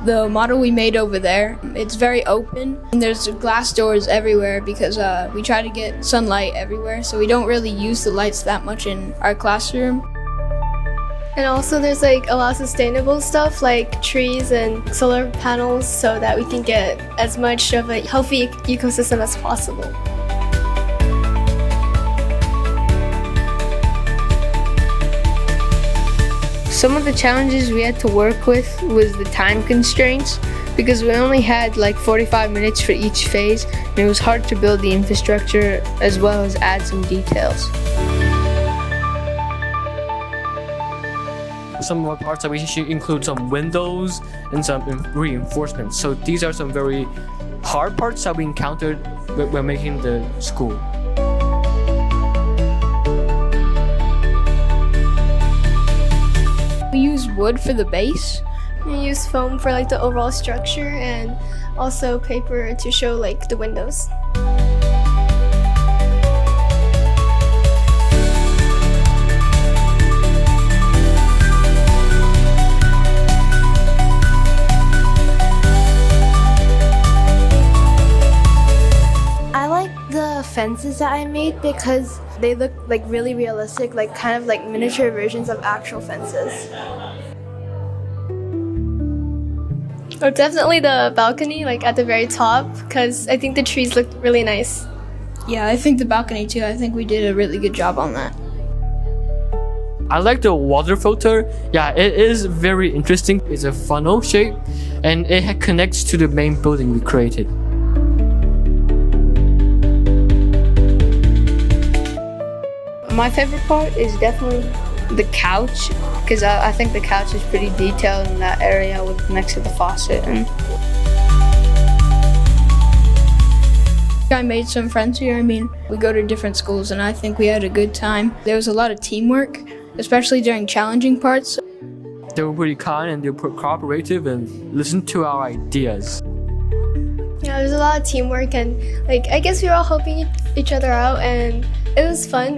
the model we made over there, it's very open. And there's glass doors everywhere because we try to get sunlight everywhere, so we don't really use the lights that much in our classroom. And also there's like a lot of sustainable stuff like trees and solar panels so that we can get as much of a healthy ecosystem as possible. Some of the challenges we had to work with was the time constraints because we only had like 45 minutes for each phase and it was hard to build the infrastructure as well as add some details. Some of our parts that we should include some windows and some reinforcements. So these are some very hard parts that we encountered when making the school. We use wood for the base. We use foam for like the overall structure and also paper to show like the windows. Fences that I made because they look like really realistic, like kind of like miniature versions of actual fences. Or definitely the balcony, like at the very top, because I think the trees looked really nice. Yeah, I think the balcony too. I think we did a really good job on that. I like the water filter. Yeah, it is very interesting. It's a funnel shape and it connects to the main building we created. My favorite part is definitely the couch because I think the couch is pretty detailed in that area with next to the faucet. And I made some friends here. I mean, we go to different schools and I think we had a good time. There was a lot of teamwork, especially during challenging parts. They were pretty kind and they were cooperative and listened to our ideas. Yeah, there's a lot of teamwork and like I guess we were all helping each other out and it was fun.